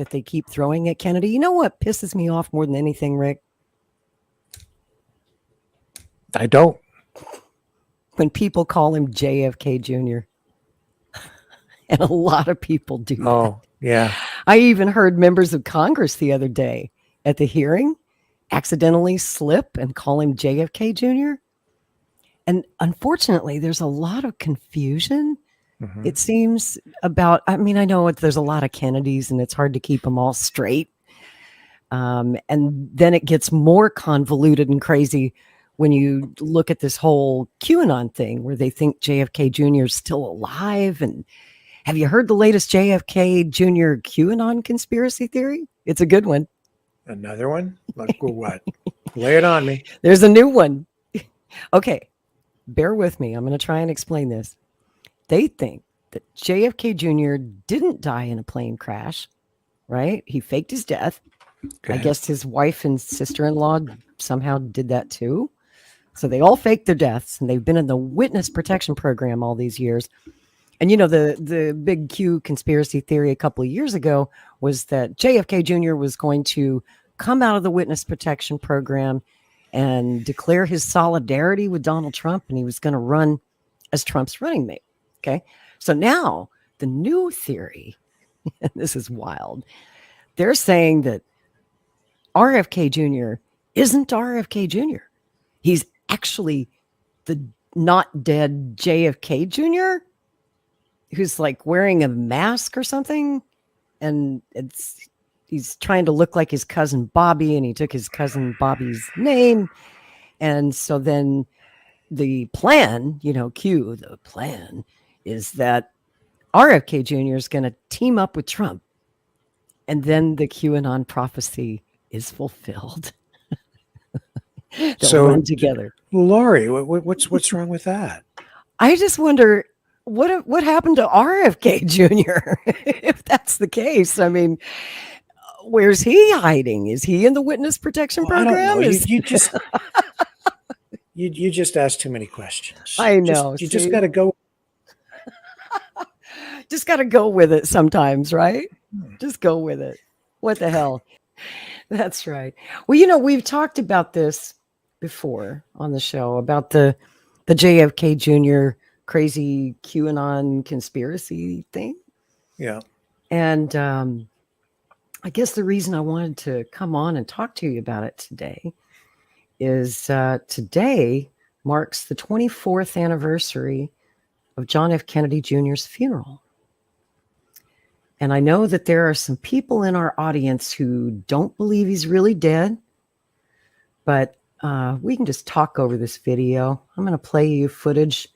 that they keep throwing at Kennedy. You know what pisses me off more than anything, Rick? I don't. When people call him JFK Jr. And a lot of people do that. Oh, yeah. I even heard members of Congress the other day at the hearing accidentally slip and call him JFK Jr. And unfortunately, there's a lot of confusion, it seems, about, I mean, I know there's a lot of Kennedys and it's hard to keep them all straight. And then it gets more convoluted and crazy when you look at this whole QAnon thing where they think JFK Jr. is still alive. And have you heard the latest JFK Jr. QAnon conspiracy theory? It's a good one. Another one? Like what? Lay it on me. There's a new one. Okay, bear with me. I'm going to try and explain this. They think that JFK Jr. didn't die in a plane crash, right? He faked his death. Okay. I guess his wife and sister-in-law somehow did that too. So they all faked their deaths, and they've been in the witness protection program all these years. And, you know, the big Q conspiracy theory a couple of years ago was that JFK Jr. was going to come out of the witness protection program and declare his solidarity with Donald Trump, and he was going to run as Trump's running mate. Okay. So now the new theory, and this is wild, they're saying that RFK Jr. isn't RFK Jr. He's actually the not dead JFK Jr., who's like wearing a mask or something. And he's trying to look like his cousin Bobby, and he took his cousin Bobby's name. And so then the plan, you know, Q, the plan is that RFK Jr. is going to team up with Trump. And then the QAnon prophecy is fulfilled. They'll run together. Lori, what's wrong with that? I just wonder what happened to RFK Jr. if that's the case. I mean, where's he hiding? Is he in the witness protection program? I don't know. You just asked too many questions. I know. You just got to go. Just got to go with it sometimes, right? Just go with it. What the hell? That's right. Well, you know, we've talked about this before on the show about the JFK Jr. crazy QAnon conspiracy thing. Yeah. And I guess the reason I wanted to come on and talk to you about it today is today marks the 24th anniversary of John F. Kennedy Jr.'s funeral. And I know that there are some people in our audience who don't believe he's really dead, but we can just talk over this video. I'm going to play you footage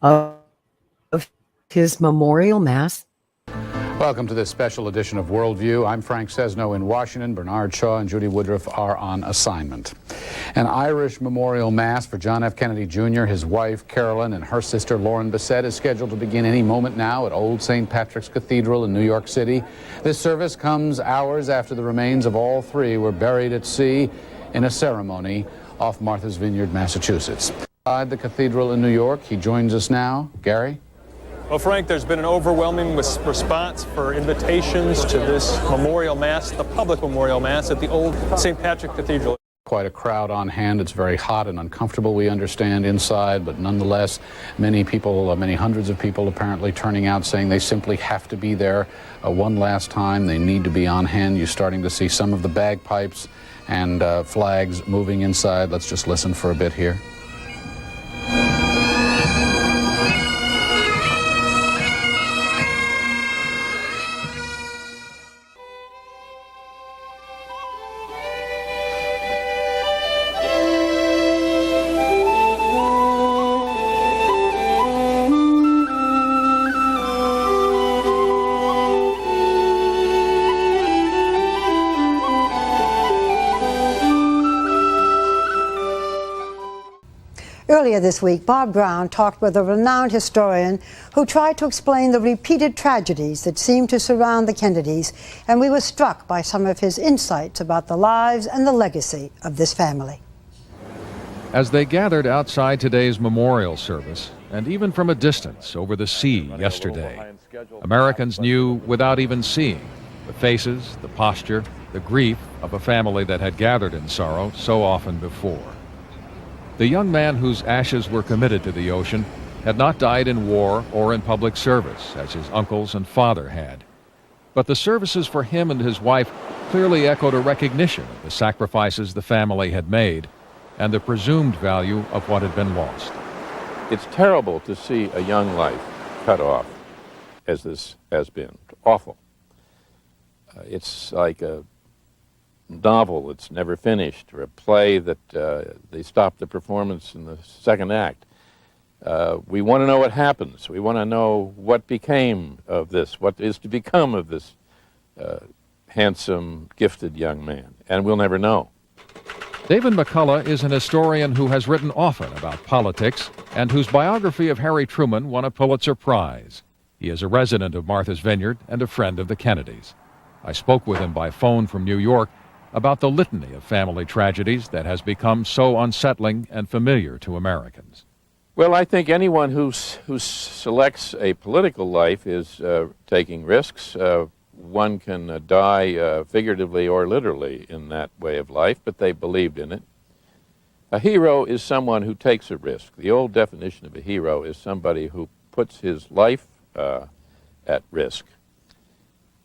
of his memorial mass. Welcome to this special edition of Worldview. I'm Frank Sesno in Washington. Bernard Shaw and Judy Woodruff are on assignment. An Irish memorial mass for John F. Kennedy Jr., his wife Carolyn, and her sister Lauren Bissett is scheduled to begin any moment now at Old St. Patrick's Cathedral in New York City. This service comes hours after the remains of all three were buried at sea in a ceremony off Martha's Vineyard, Massachusetts. At the cathedral in New York, he joins us now. Gary? Well, Frank, there's been an overwhelming response for invitations to this memorial mass, the public memorial mass at the Old St. Patrick Cathedral. Quite a crowd on hand. It's very hot and uncomfortable, we understand, inside, but nonetheless, many people, many hundreds of people apparently turning out saying they simply have to be there one last time. They need to be on hand. You're starting to see some of the bagpipes and flags moving inside. Let's just listen for a bit here. Earlier this week, Bob Brown talked with a renowned historian who tried to explain the repeated tragedies that seem to surround the Kennedys, and we were struck by some of his insights about the lives and the legacy of this family. As they gathered outside today's memorial service, and even from a distance over the sea yesterday, Americans knew without even seeing The faces, the posture, the grief of a family that had gathered in sorrow so often before. The young man whose ashes were committed to the ocean had not died in war or in public service, as his uncles and father had. But the services for him and his wife clearly echoed a recognition of the sacrifices the family had made and the presumed value of what had been lost. It's terrible to see a young life cut off, as this has been. Awful. It's like a novel that's never finished, or a play that they stop the performance in the second act. We want to know what happens. We want to know what became of this, what is to become of this handsome, gifted young man, and we'll never know. David McCullough is an historian who has written often about politics and whose biography of Harry Truman won a Pulitzer Prize. He is a resident of Martha's Vineyard and a friend of the Kennedys. I spoke with him by phone from New York about the litany of family tragedies that has become so unsettling and familiar to Americans. Well, I think anyone who selects a political life is taking risks. One can die figuratively or literally in that way of life, but they believed in it. A hero is someone who takes a risk. The old definition of a hero is somebody who puts his life at risk,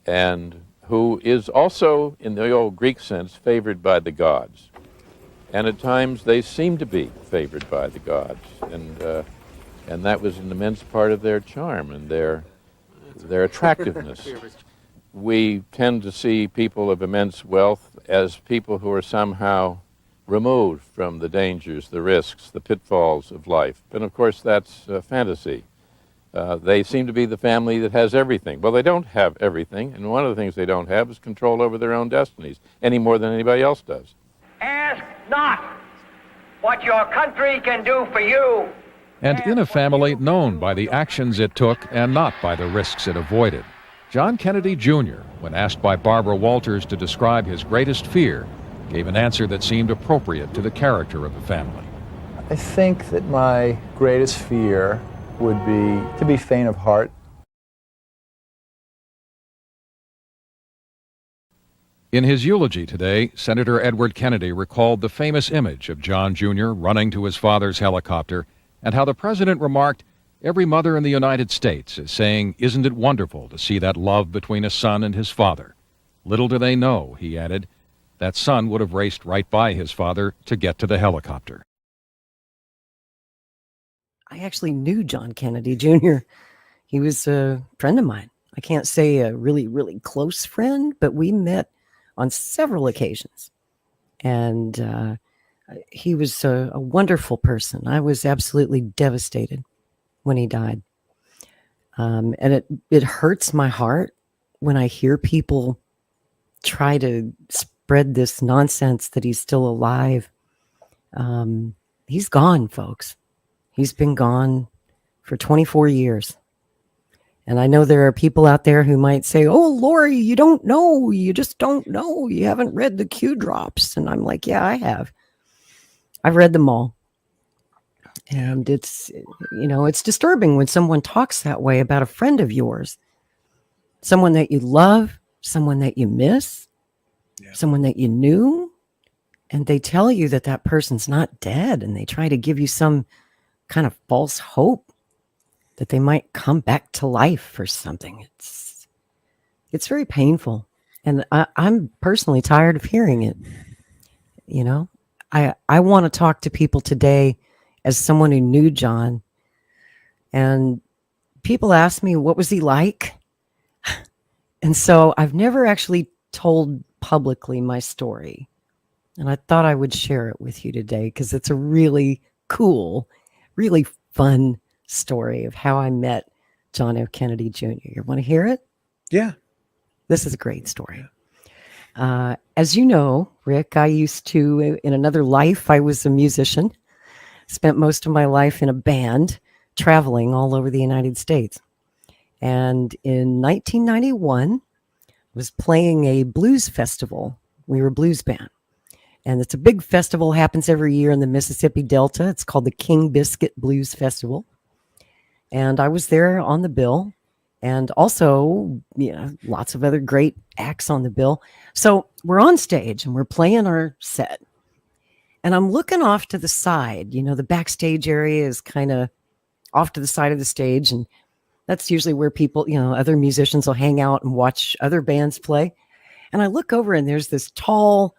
and who is also, in the old Greek sense, favored by the gods. And at times they seem to be favored by the gods, and that was an immense part of their charm and their attractiveness. We tend to see people of immense wealth as people who are somehow removed from the dangers, the risks, the pitfalls of life. And of course that's fantasy. They seem to be the family that has everything. Well, they don't have everything, and one of the things they don't have is control over their own destinies, any more than anybody else does. Ask not what your country can do for you. And in a family known by the actions it took and not by the risks it avoided. John Kennedy Jr., when asked by Barbara Walters to describe his greatest fear, gave an answer that seemed appropriate to the character of the family. I think that my greatest fear would be to be faint of heart. In his eulogy today, Senator Edward Kennedy recalled the famous image of John Jr. running to his father's helicopter and how the president remarked, "Every mother in the United States is saying, isn't it wonderful to see that love between a son and his father? Little do they know," he added, that son would have raced right by his father to get to the helicopter. I actually knew John Kennedy Jr. He was a friend of mine. I can't say a really, really close friend, but we met on several occasions. And he was a wonderful person. I was absolutely devastated when he died. And it hurts my heart when I hear people try to spread this nonsense that he's still alive. He's gone, folks. He's been gone for 24 years. And I know there are people out there who might say, "Oh, Lori, you don't know. You just don't know. You haven't read the Q drops." And I'm like, yeah, I have. I've read them all. And it's disturbing when someone talks that way about a friend of yours, someone that you love, someone that you miss, someone that you knew, and they tell you that that person's not dead, and they try to give you some kind of false hope that they might come back to life or something. It's very painful, and I'm personally tired of hearing it. You know, I want to talk to people today as someone who knew John, and people ask me, what was he like? And so I've never actually told publicly my story, and I thought I would share it with you today because it's a really cool, really fun story of how I met John F. Kennedy Jr. You want to hear it? Yeah. This is a great story. As you know, Rick, I used to, in another life, I was a musician. Spent most of my life in a band, traveling all over the United States. And in 1991, I was playing a blues festival. We were a blues band. And it's a big festival, happens every year in the Mississippi Delta. It's called the King Biscuit Blues Festival. And I was there on the bill. and also, lots of other great acts on the bill. So we're on stage and we're playing our set. And I'm looking off to the side. The backstage area is kind of off to the side of the stage. And that's usually where people, other musicians will hang out and watch other bands play. And I look over and there's this tall,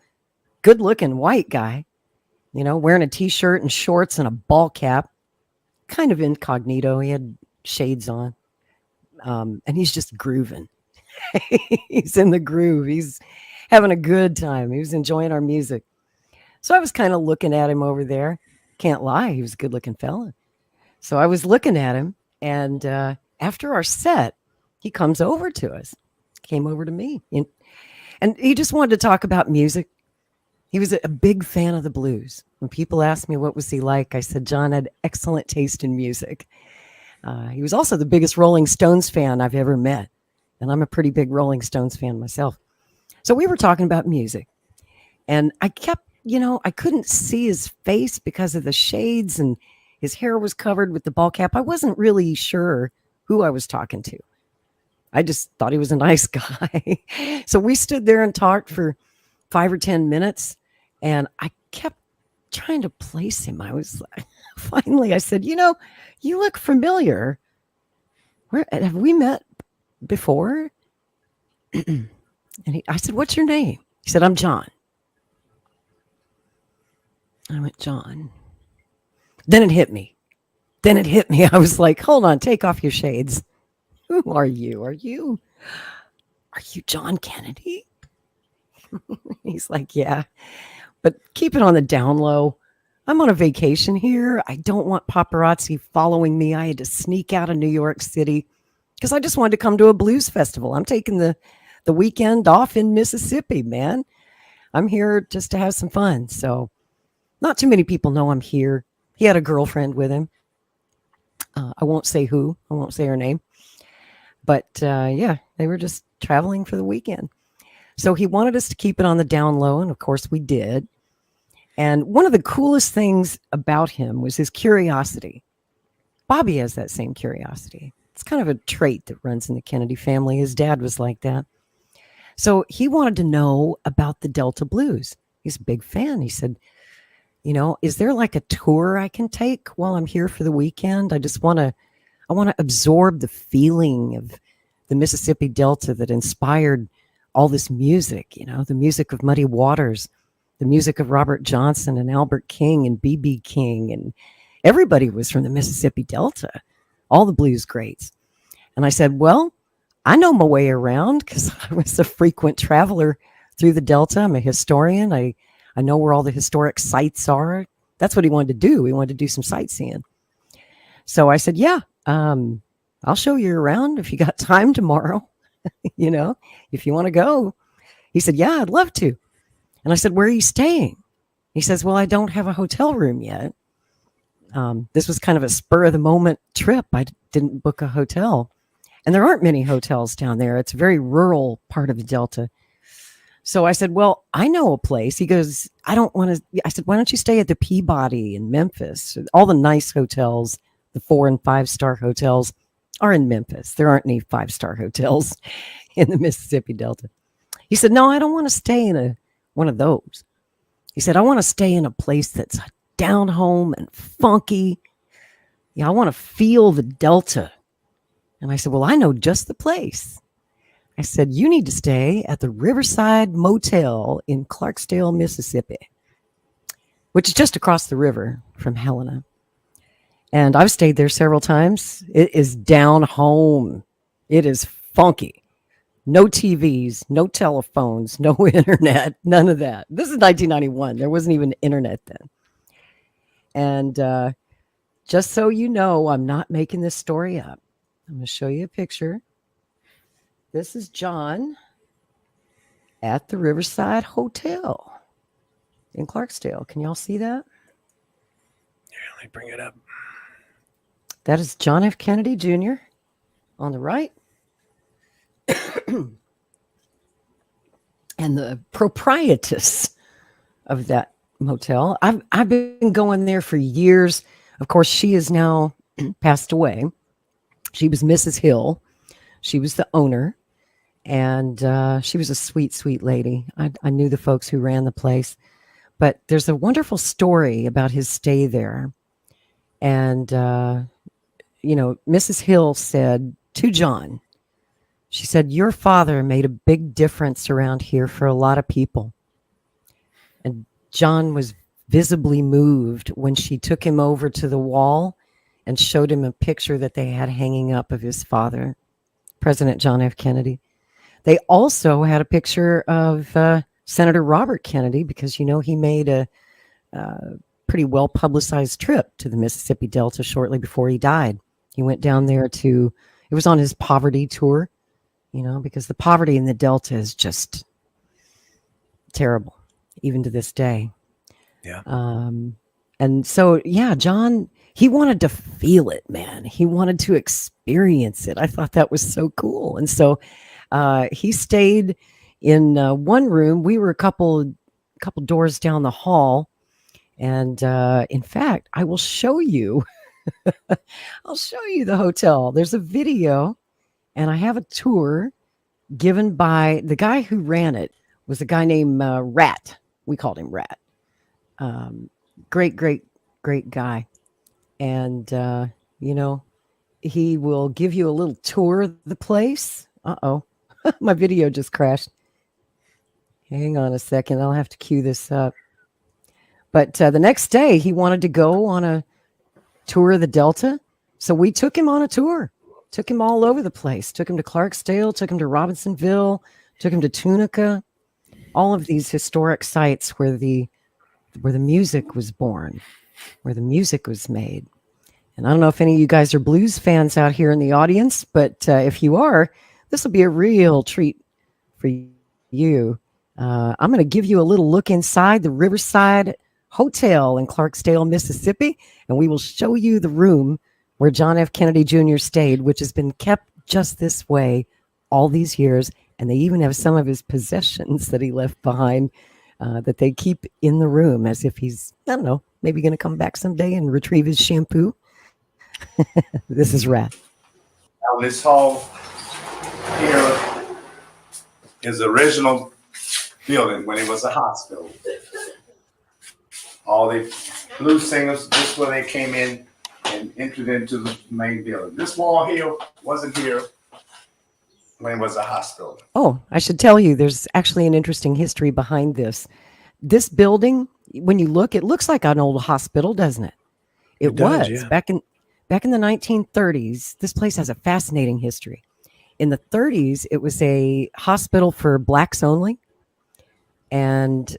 good looking white guy, wearing a t-shirt and shorts and a ball cap, kind of incognito. He had shades on. And he's just grooving. He's in the groove. He's having a good time. He was enjoying our music. So I was kind of looking at him over there. Can't lie, he was a good looking fella. So I was looking at him, and after our set, he comes over to us, came over to me. And he just wanted to talk about music. He was a big fan of the blues. When people asked me what was he like, I said, John had excellent taste in music. He was also the biggest Rolling Stones fan I've ever met. And I'm a pretty big Rolling Stones fan myself. So we were talking about music. And I kept, I couldn't see his face because of the shades, and his hair was covered with the ball cap. I wasn't really sure who I was talking to. I just thought he was a nice guy. So we stood there and talked for 5 or 10 minutes. And I kept trying to place him. I was finally, I said, you look familiar. Where have we met before? And I said, what's your name? He said, I'm John. I went, John. Then it hit me. I was like, hold on, take off your shades. Who are you? Are you John Kennedy? He's like, yeah, but keep it on the down low. I'm on a vacation here. I don't want paparazzi following me. I had to sneak out of New York City because I just wanted to come to a blues festival. I'm taking the weekend off in Mississippi, man. I'm here just to have some fun. So not too many people know I'm here. He had a girlfriend with him. I won't say who. I won't say her name. But yeah, they were just traveling for the weekend. So he wanted us to keep it on the down low, and of course we did. And one of the coolest things about him was his curiosity. Bobby has that same curiosity. It's kind of a trait that runs in the Kennedy family. His dad was like that. So he wanted to know about the Delta Blues. He's a big fan. He said, is there like a tour I can take while I'm here for the weekend? I want to absorb the feeling of the Mississippi Delta that inspired all this music, the music of Muddy Waters, the music of Robert Johnson and Albert King and B.B. King. And everybody was from the Mississippi Delta, all the blues greats. And I said, well, I know my way around because I was a frequent traveler through the Delta. I'm a historian. I know where all the historic sites are. That's what he wanted to do. He wanted to do some sightseeing. So I said, yeah, I'll show you around if you got time tomorrow, if you want to go. He said, yeah, I'd love to. And I said, where are you staying? He says, well, I don't have a hotel room yet. This was kind of a spur of the moment trip. I didn't book a hotel. And there aren't many hotels down there. It's a very rural part of the Delta. So I said, well, I know a place. He goes, I said, why don't you stay at the Peabody in Memphis? All the nice hotels, the 4- and 5-star hotels are in Memphis. There aren't any 5-star hotels in the Mississippi Delta. He said, no, I don't want to stay in one of those. He said, I want to stay in a place that's down home and funky. Yeah, I want to feel the Delta. And I said, well, I know just the place. I said, you need to stay at the Riverside Motel in Clarksdale, Mississippi, which is just across the river from Helena. And I've stayed there several times. It is down home. It is funky. No TVs, no telephones, no internet, none of that. This is 1991. There wasn't even internet then. And just so you know, I'm not making this story up. I'm going to show you a picture. This is John at the Riverside Hotel in Clarksdale. Can y'all see that? Yeah, let me bring it up. That is John F. Kennedy Jr. on the right. And the proprietress of that motel. I've been going there for years. Of course, she is now passed away. She was Mrs. Hill, She was the owner, and she was a sweet, sweet lady. I knew the folks who ran the place. But there's a wonderful story about his stay there. And, Mrs. Hill said to John, she said, your father made a big difference around here for a lot of people. And John was visibly moved when she took him over to the wall and showed him a picture that they had hanging up of his father, President John F. Kennedy. They also had a picture of Senator Robert Kennedy, because, he made a pretty well publicized trip to the Mississippi Delta shortly before he died. He went down there it was on his poverty tour, because the poverty in the Delta is just terrible, even to this day. Yeah. And so, John, he wanted to feel it, man. He wanted to experience it. I thought that was so cool. And so he stayed in one room. We were a couple doors down the hall. And in fact, I will show you. I'll show you the hotel. There's a video, and I have a tour given by the guy who ran it. Was a guy named Rat. We called him Rat. Great guy. And he will give you a little tour of the place. Uh-oh. My video just crashed. Hang on a second. I'll have to cue this up. But the next day, he wanted to go on a tour of the Delta. So we took him on a tour. Took him all over the place. Took him to Clarksdale. Took him to Robinsonville. Took him to Tunica. All of these historic sites where the music was born, where the music was made. And I don't know if any of you guys are blues fans out here in the audience, but if you are, this will be a real treat for you. I'm going to give you a little look inside the Riverside Hotel in Clarksdale, Mississippi, and we will show you the room where John F. Kennedy Jr. stayed, which has been kept just this way all these years. And they even have some of his possessions that he left behind that they keep in the room as if he's, I don't know, maybe going to come back someday and retrieve his shampoo. This is Rat. Now this hall here is the original building when it was a hospital. All the blues singers, this is where they came in and entered into the main building. This wall here wasn't here when it was a hospital. Oh, I should tell you, there's actually an interesting history behind this. This building, when you look, it looks like an old hospital, doesn't it? It was. Does, yeah. Back in the 1930s, this place has a fascinating history. In the 30s, it was a hospital for blacks only. And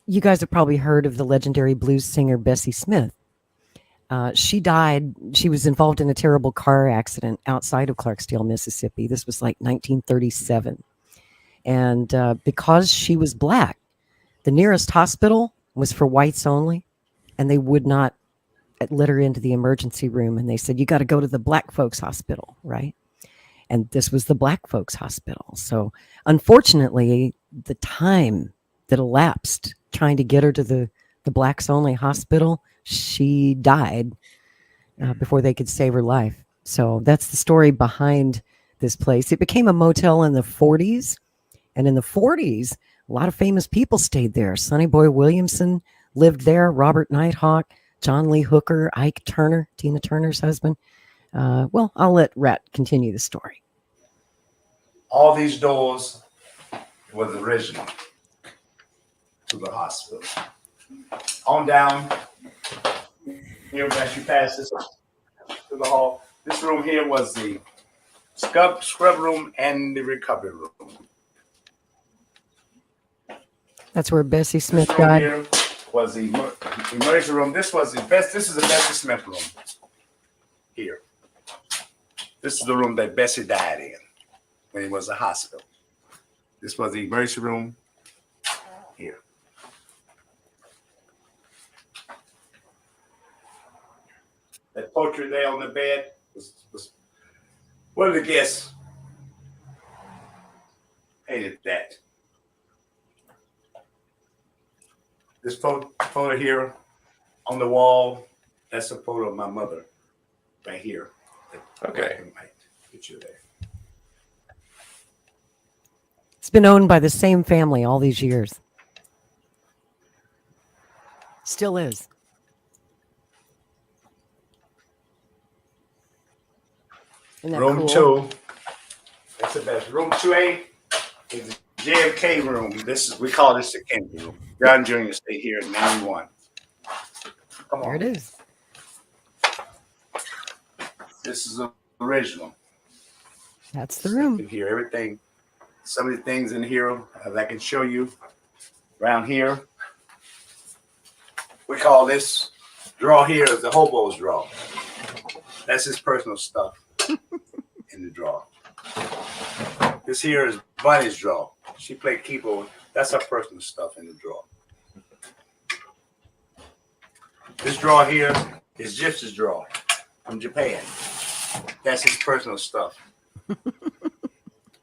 you guys have probably heard of the legendary blues singer Bessie Smith. She died. She was involved in a terrible car accident outside of Clarksdale, Mississippi. This was like 1937. And because she was black, the nearest hospital was for whites only. And they would not let her into the emergency room. And they said, you got to go to the black folks hospital, right? And this was the black folks hospital. So unfortunately, the time that elapsed trying to get her to the blacks only hospital, she died before they could save her life. So that's the story behind this place. It became a motel in the 40s. And in the 40s, a lot of famous people stayed there. Sonny Boy Williamson lived there, Robert Nighthawk, John Lee Hooker, Ike Turner, Tina Turner's husband. Well, I'll let Rat continue the story. All these doors were the original to the hospital. On down, here as you pass this to the hall, this room here was the scrub room and the recovery room. That's where Bessie Smith This room died. here was the emergency room. This is the Bessie Smith room here. This is the room that Bessie died in when it was a hospital. This was the emergency room here. That portrait there on the bed was one of the guests painted that. This photo here on the wall, that's a photo of my mother right here. Okay. Picture there. been owned by the same family all these years. Still is. Isn't that Room cool? 2. That's the best. Room 2A is the JFK room. We call this the Kennedy room. John Jr. stayed here in 91. Come on. There it is. This is the original. That's the room. You can hear everything. Some of the things in here that I can show you around here. We call this drawer here is the hobo's drawer. That's his personal stuff in the drawer. This here is Bunny's drawer. She played keyboard. That's her personal stuff in the drawer. This drawer here is Gypsy's drawer from Japan. That's his personal stuff.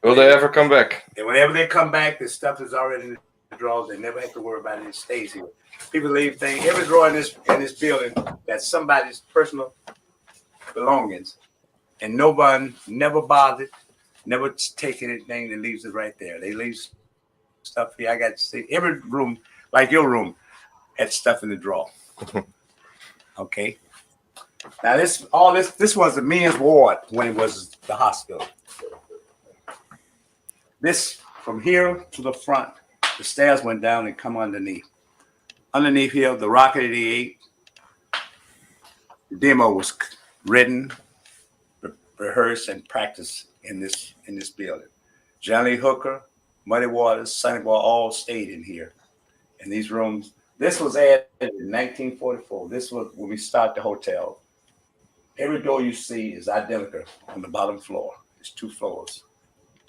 Will they ever come back? And whenever they come back, the stuff is already in the drawers. They never have to worry about it. It stays here. People leave things. Every drawer in this building that's somebody's personal belongings, and no one never bothered, never take anything. That leaves it right there. They leave stuff here. I got to see every room, like your room, had stuff in the drawer. Okay. Now this was the men's ward when it was the hospital. This from here to the front, the stairs went down and come underneath. Underneath here, the Rocket 88 demo was written, rehearsed, and practiced in this building. John Lee Hooker, Muddy Waters, Sonny Boy all stayed in here. In these rooms, this was added in 1944. This was when we started the hotel. Every door you see is identical on the bottom floor. It's 2 floors.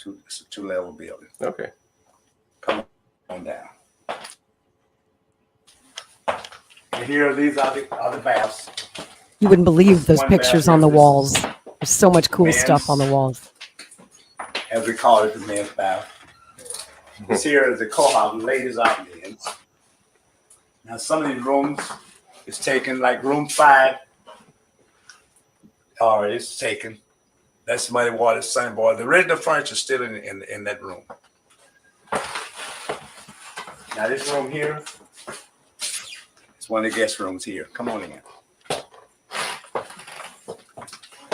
It's a 2-level building. Okay. Come on down. And here, these are the baths. You wouldn't believe those One pictures bath on the here. walls. There's so much cool Men's- stuff on the walls. As we call it, the men's bath. This here is the co-op, ladies out there. Now, some of these rooms is taken, like room 5, or it's taken. That's Muddy Waters, Sunny Boy. The original furniture is still in that room. Now, this room here is one of the guest rooms here. Come on in.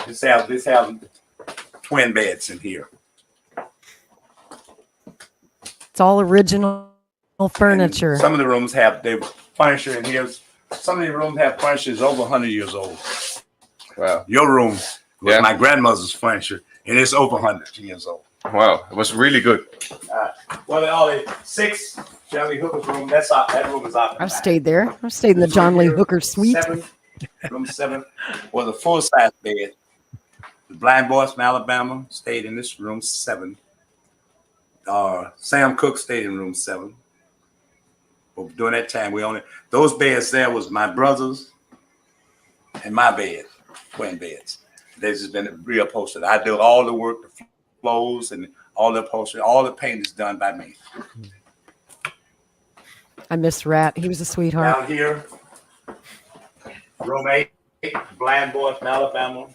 This has twin beds in here. It's all original furniture. And some of the rooms have the furniture in here. Some of the rooms have furniture that's over 100 years old. Wow. Your room was Yeah. my grandmother's furniture, and it's over 100 years old. Wow. It was really good. Well, all the 6 John Lee Hooker's room. That room is out. I've stayed there. I've stayed in the John Lee Hooker suite. Room 7 was a full-size bed. The blind boys from Alabama stayed in this room 7. Sam Cooke stayed in room 7. But during that time, those beds there was my brother's and my bed, twin beds. They've just been reupholstered. I do all the work, the flows, and all the upholstery. All the paint is done by me. I miss Rat. He was a sweetheart. Down here, room 8, blind boy from Alabama.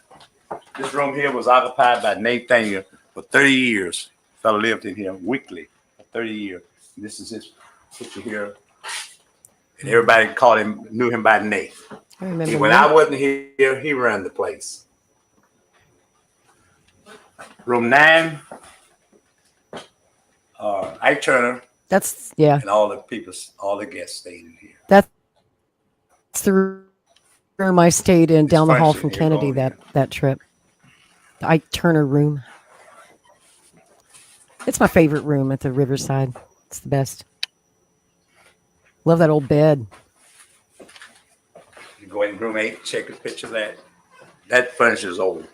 This room here was occupied by Nathaniel for 30 years. Fellow lived in here weekly for 30 years. This is his picture here. And everybody knew him by Nate. I remember When Nate. I wasn't here, he ran the place. Room 9, Ike Turner That's, yeah. and all the guests stayed in here. That's the room I stayed in down the hall furniture from here, Kennedy going that trip. The Ike Turner room. It's my favorite room at the Riverside. It's the best. Love that old bed. You go in room 8, check the picture of that. That furniture is old.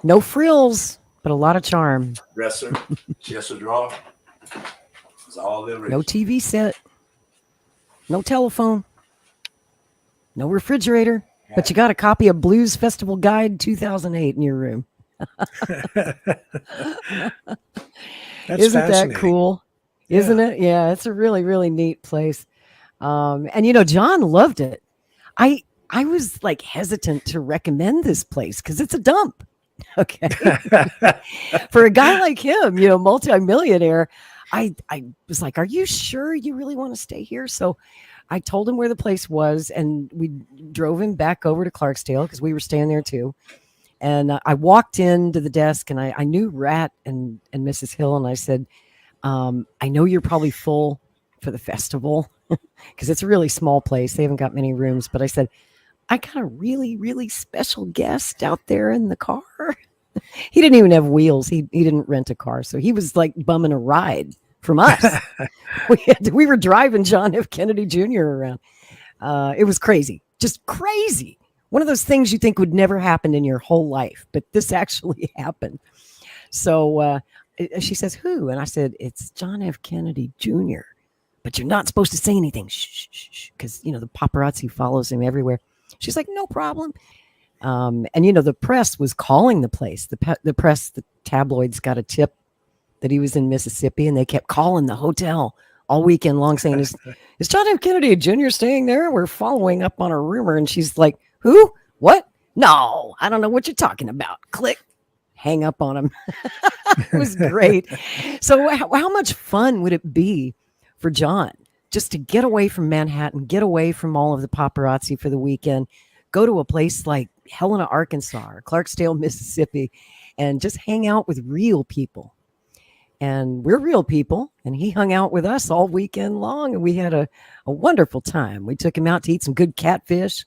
No frills, but a lot of charm. Dresser, chest of drawer. It's all the original. No TV set. No telephone. No refrigerator. But you got a copy of Blues Festival Guide 2008 in your room. Isn't that cool? Isn't it? Yeah, it's a really, really neat place. And John loved it. I was like hesitant to recommend this place because it's a dump. Okay. For a guy like him, multimillionaire, I was like, are you sure you really want to stay here? So I told him where the place was, and we drove him back over to Clarksdale because we were staying there too. And I walked into the desk, and I knew Rat and Mrs. Hill, and I said, I know you're probably full for the festival because it's a really small place. They haven't got many rooms, but I said, I got a really, really special guest out there in the car. He didn't even have wheels. He didn't rent a car. So he was like bumming a ride from us. We were driving John F. Kennedy Jr. around. It was crazy, just crazy. One of those things you think would never happen in your whole life, but this actually happened. So she says, who? And I said, it's John F. Kennedy Jr., but you're not supposed to say anything. Shh, because, the paparazzi follows him everywhere. She's like, no problem. And, the press was calling the place. The press, the tabloids got a tip that he was in Mississippi, and they kept calling the hotel all weekend long saying, is John F. Kennedy Jr. staying there? We're following up on a rumor. And she's like, who? What? No, I don't know what you're talking about. Click. Hang up on him. It was great. So how much fun would it be for John just to get away from Manhattan, get away from all of the paparazzi for the weekend, go to a place like Helena, Arkansas, or Clarksdale, Mississippi, and just hang out with real people. And we're real people, and he hung out with us all weekend long, and we had a wonderful time. We took him out to eat some good catfish,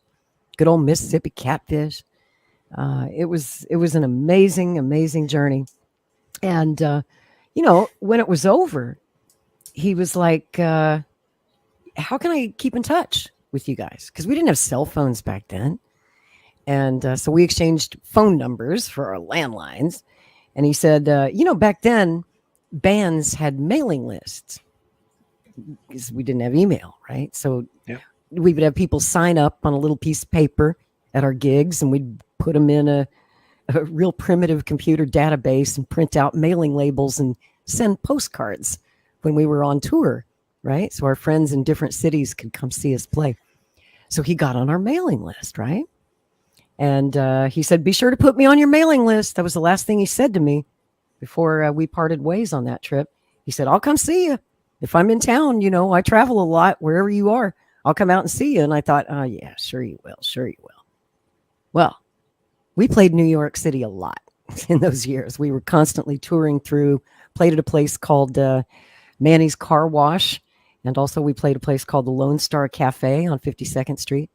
good old Mississippi catfish. It was an amazing, amazing journey. And, when it was over, he was like, how can I keep in touch with you guys? Because we didn't have cell phones back then. And so we exchanged phone numbers for our landlines. And he said, back then, bands had mailing lists because we didn't have email, right? So we would have people sign up on a little piece of paper at our gigs, and we'd put them in a real primitive computer database and print out mailing labels and send postcards when we were on tour, right? So our friends in different cities could come see us play. So he got on our mailing list, right? And he said, be sure to put me on your mailing list. That was the last thing he said to me before we parted ways on that trip. He said, I'll come see you. If I'm in town, I travel a lot wherever you are. I'll come out and see you. And I thought, oh, yeah, sure you will. Sure you will. Well, we played New York City a lot in those years. We were constantly touring through, played at a place called Manny's Car Wash. And also we played a place called the Lone Star Cafe on 52nd Street.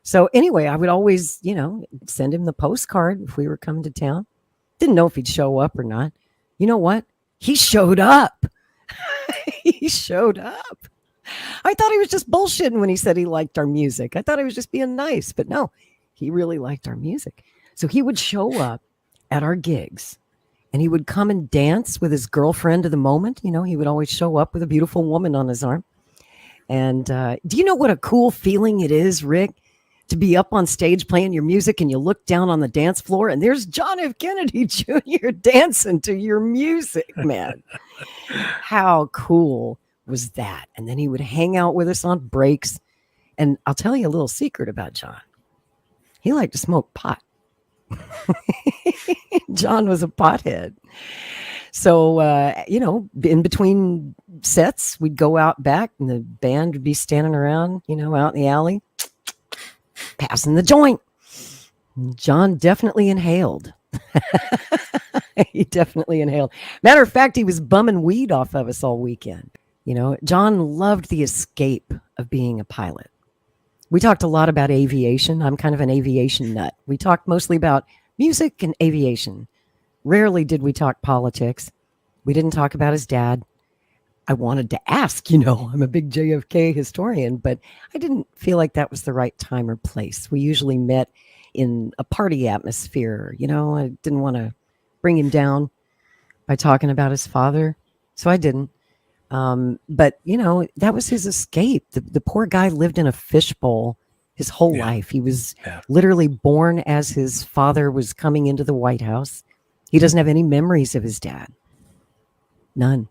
So anyway, I would always, send him the postcard if we were coming to town. Didn't know if he'd show up or not. You know what? He showed up. He showed up. I thought he was just bullshitting when he said he liked our music. I thought he was just being nice, but no, he really liked our music. So he would show up at our gigs, and he would come and dance with his girlfriend of the moment. He would always show up with a beautiful woman on his arm. And do you know what a cool feeling it is, Rick, to be up on stage playing your music and you look down on the dance floor and there's John F. Kennedy Jr. dancing to your music, man. How cool was that? And then he would hang out with us on breaks. And I'll tell you a little secret about John. He liked to smoke pot. John was a pothead. So, in between sets, we'd go out back and the band would be standing around, out in the alley, passing the joint. John definitely inhaled. He definitely inhaled. Matter of fact, he was bumming weed off of us all weekend. John loved the escape of being a pilot. We talked a lot about aviation. I'm kind of an aviation nut. We talked mostly about music and aviation. Rarely did we talk politics. We didn't talk about his dad. I wanted to ask, I'm a big JFK historian, but I didn't feel like that was the right time or place. We usually met in a party atmosphere. I didn't want to bring him down by talking about his father, so I didn't. But that was his escape. The poor guy lived in a fishbowl his whole life. He was literally born as his father was coming into the White House. He doesn't have any memories of his dad. None.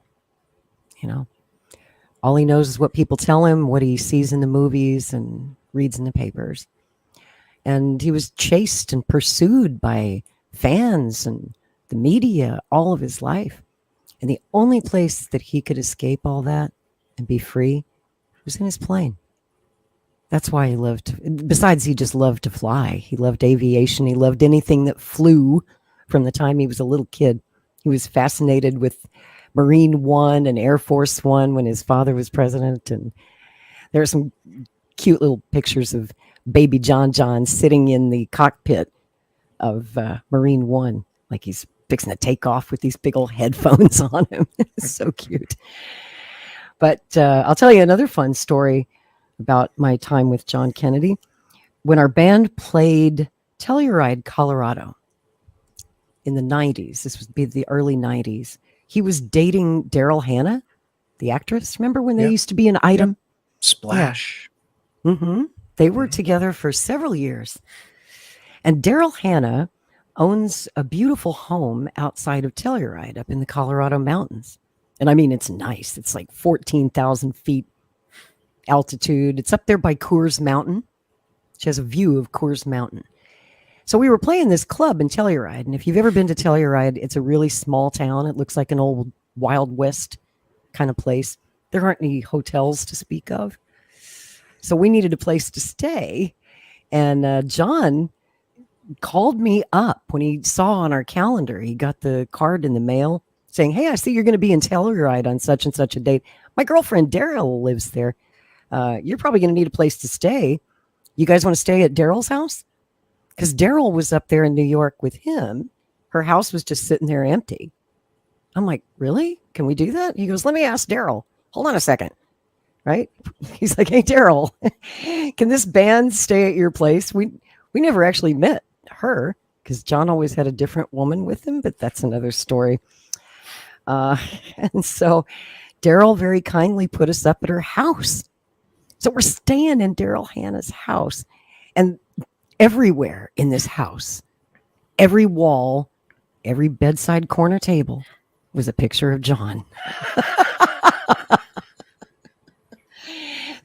All he knows is what people tell him, what he sees in the movies and reads in the papers. And he was chased and pursued by fans and the media all of his life. And the only place that he could escape all that and be free was in his plane. That's why he loved, besides he just loved to fly. He loved aviation. He loved anything that flew from the time he was a little kid. He was fascinated with Marine One and Air Force One when his father was president. And there are some cute little pictures of baby John sitting in the cockpit of Marine One, like he's fixing to take off with these big old headphones on him. It's so cute. But I'll tell you another fun story about my time with John Kennedy. When our band played Telluride, Colorado in the 90s, this would be the early 90s, he was dating Daryl Hannah, the actress. Remember when they used to be an item? Splash. Yeah. Mm-hmm. They were together for several years. And Daryl Hannah owns a beautiful home outside of Telluride up in the Colorado mountains. And I mean, it's nice. It's like 14,000 feet altitude. It's up there by Coors Mountain. She has a view of Coors Mountain. So we were playing this club in Telluride. And if you've ever been to Telluride, it's a really small town. It looks like an old Wild West kind of place. There aren't any hotels to speak of. So we needed a place to stay. And John called me up when he saw on our calendar. He got the card in the mail saying, "Hey, I see you're going to be in Telluride on such and such a date. My girlfriend Daryl lives there. You're probably going to need a place to stay. You guys want to stay at Daryl's house?" Because Daryl was up there in New York with him. Her house was just sitting there empty. I'm like, really? Can we do that? He goes, "Let me ask Daryl. Hold on a second." Right? He's like, "Hey, Daryl, can this band stay at your place?" We never actually met her because John always had a different woman with him, but that's another story. And so Daryl very kindly put us up at her house. So we're staying in Daryl Hannah's house, and everywhere in this house, every wall, every bedside corner table was a picture of John.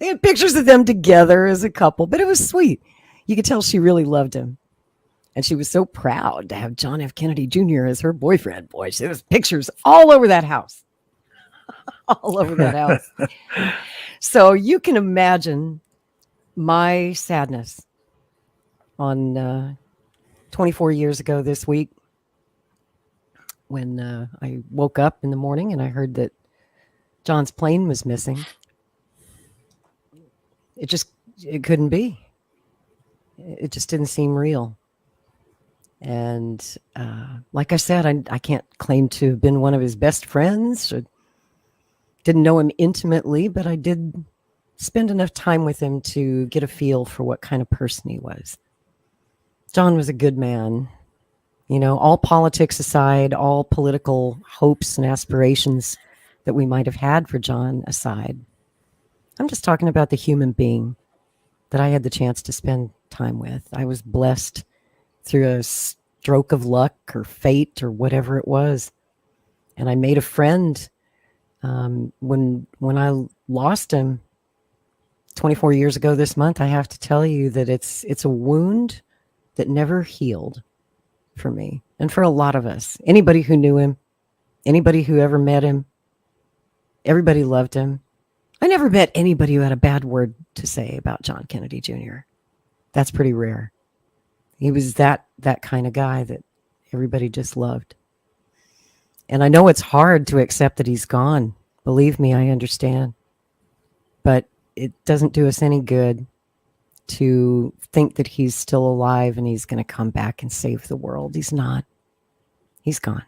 They had pictures of them together as a couple, but it was sweet. You could tell she really loved him. And she was so proud to have John F. Kennedy Jr. as her boyfriend. Boy, there was pictures all over that house. All over that house. So you can imagine my sadness on 24 years ago this week when I woke up in the morning and I heard that John's plane was missing. It couldn't be. It just didn't seem real. And like I said, I can't claim to have been one of his best friends. Or didn't know him intimately, but I did spend enough time with him to get a feel for what kind of person he was. John was a good man. You know, all politics aside, all political hopes and aspirations that we might have had for John aside, I'm just talking about the human being that I had the chance to spend time with. I was blessed through a stroke of luck or fate or whatever it was. And I made a friend when I lost him 24 years ago this month. I have to tell you that it's a wound that never healed for me and for a lot of us. Anybody who knew him, anybody who ever met him, everybody loved him. I never met anybody who had a bad word to say about John Kennedy Jr. That's pretty rare. He was that kind of guy that everybody just loved. And I know it's hard to accept that he's gone. Believe me, I understand. But it doesn't do us any good to think that he's still alive and he's going to come back and save the world. He's not. He's gone.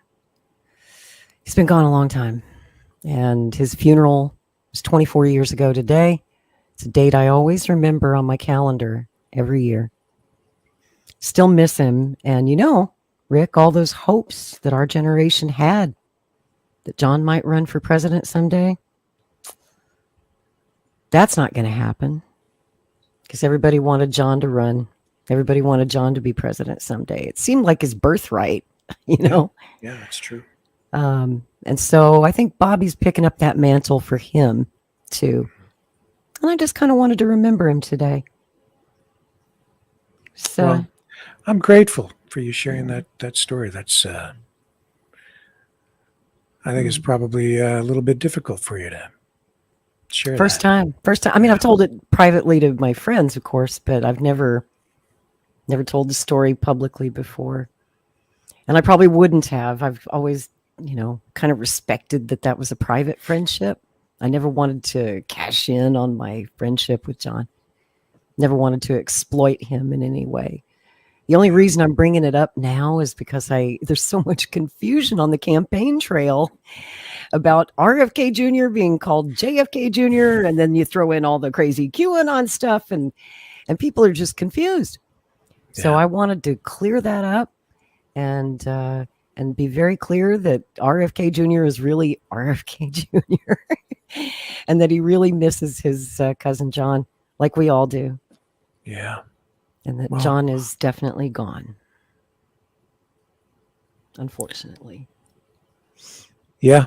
He's been gone a long time. And his funeral was 24 years ago today. It's a date I always remember on my calendar every year. Still miss him. And you know, Rick, all those hopes that our generation had that John might run for president someday, that's not going to happen because everybody wanted John to run. Everybody wanted John to be president someday. It seemed like his birthright, you know? Yeah, that's true. And so I think Bobby's picking up that mantle for him too. And I just kind of wanted to remember him today. So Well, I'm grateful for you sharing that story. That's I think it's probably a little bit difficult for you to share first that. time. I mean, I've told it privately to my friends, of course, but I've never told the story publicly before. And I probably wouldn't have. I've always, kind of respected that was a private friendship. I never wanted to cash in on my friendship with John. Never wanted to exploit him in any way. The only reason I'm bringing it up now is because there's so much confusion on the campaign trail about RFK Jr. being called JFK Jr. And then you throw in all the crazy QAnon stuff and people are just confused. So I wanted to clear that up and be very clear that RFK Jr. is really RFK Jr. and that he really misses his cousin John, like we all do. Yeah. And that John is definitely gone. Unfortunately. Yeah.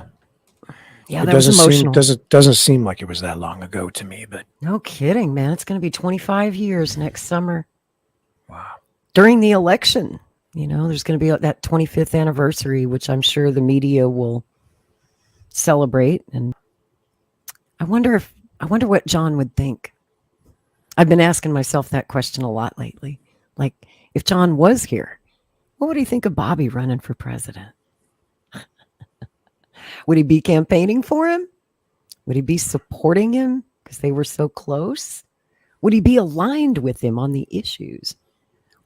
Yeah, it that was emotional. Doesn't seem like it was that long ago to me, but no kidding, man. It's going to be 25 years next summer. Wow. During the election, there's going to be that 25th anniversary, which I'm sure the media will celebrate. And I wonder what John would think. I've been asking myself that question a lot lately. Like, if John was here, what would he think of Bobby running for president? Would he be campaigning for him? Would he be supporting him because they were so close? Would he be aligned with him on the issues?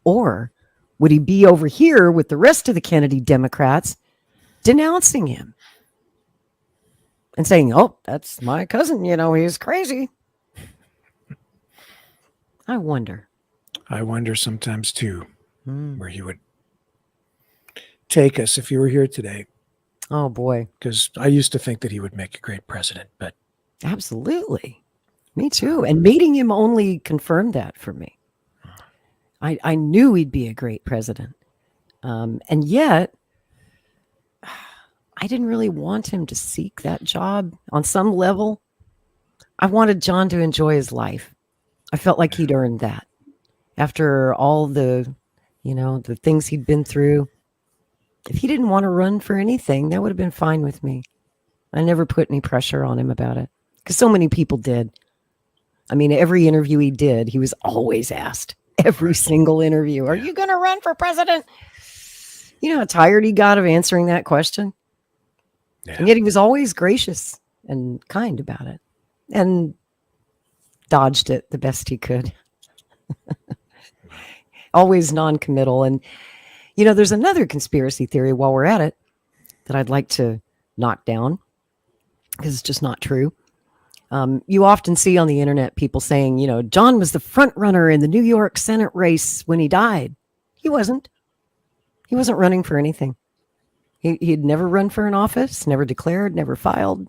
Or would he be over here with the rest of the Kennedy Democrats denouncing him and saying, oh, that's my cousin, he's crazy? I wonder sometimes too, where he would take us if you were here today. Oh boy. Because I used to think that he would make a great president, but absolutely. Me too. And meeting him only confirmed that for me. I knew he'd be a great president. And yet, I didn't really want him to seek that job on some level. I wanted John to enjoy his life. I felt like he'd earned that. After all the things he'd been through, if he didn't want to run for anything, that would have been fine with me. I never put any pressure on him about it because so many people did. I mean, every interview he did, he was always asked. Every single interview, are you going to run for president? You know how tired he got of answering that question? Yeah. And yet he was always gracious and kind about it and dodged it the best he could. Always non-committal. And, there's another conspiracy theory while we're at it that I'd like to knock down because it's just not true. You often see on the internet people saying, John was the front runner in the New York Senate race when he died. He wasn't. He wasn't running for anything. He'd never run for an office, never declared, never filed.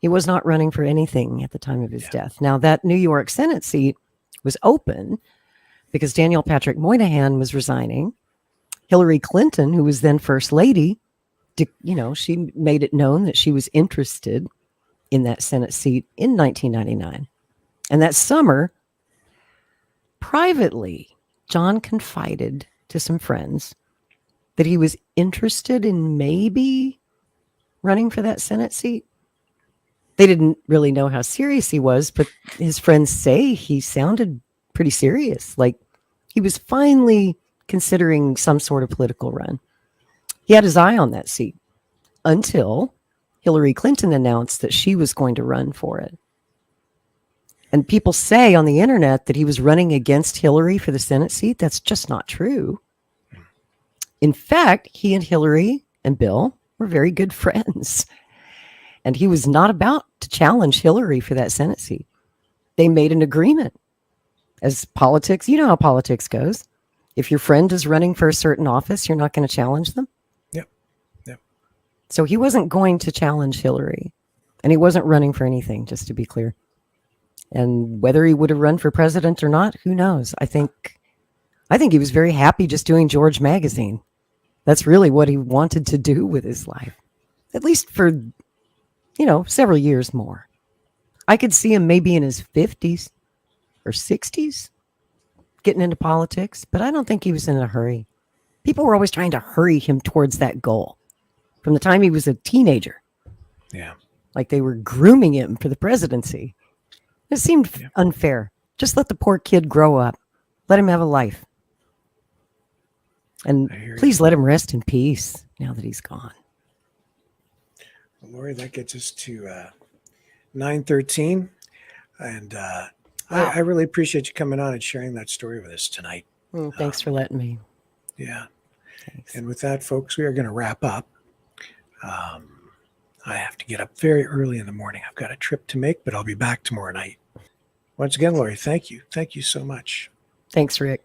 He was not running for anything at the time of his death. Now, that New York Senate seat was open because Daniel Patrick Moynihan was resigning. Hillary Clinton, who was then First Lady, she made it known that she was interested in that Senate seat in 1999. And that summer, privately, John confided to some friends that he was interested in maybe running for that Senate seat. They didn't really know how serious he was, but his friends say he sounded pretty serious, like he was finally considering some sort of political run. He had his eye on that seat until Hillary Clinton announced that she was going to run for it. And people say on the internet that he was running against Hillary for the Senate seat. That's just not true. In fact, he and Hillary and Bill were very good friends. And he was not about to challenge Hillary for that Senate seat. They made an agreement. As politics, you know how politics goes. If your friend is running for a certain office, you're not going to challenge them. So he wasn't going to challenge Hillary, and he wasn't running for anything, just to be clear. And whether he would have run for president or not, who knows? I think he was very happy just doing George Magazine. That's really what he wanted to do with his life, at least for, several years more. I could see him maybe in his 50s or 60s, getting into politics, but I don't think he was in a hurry. People were always trying to hurry him towards that goal from the time he was a teenager. Yeah. Like they were grooming him for the presidency. It seemed unfair. Just let the poor kid grow up. Let him have a life. And please let him rest in peace now that he's gone. Well, Lori, that gets us to 9:13. And I really appreciate you coming on and sharing that story with us tonight. Thanks for letting me. Yeah. Thanks. And with that, folks, we are going to wrap up. I have to get up very early in the morning. I've got a trip to make, but I'll be back tomorrow night. Once again, Lori, thank you. Thank you so much. Thanks, Rick.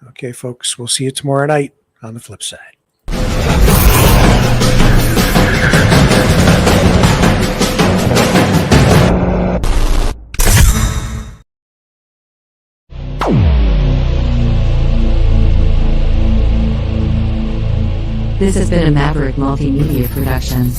Okay, folks, we'll see you tomorrow night on the flip side. This has been a Maverick Multimedia production.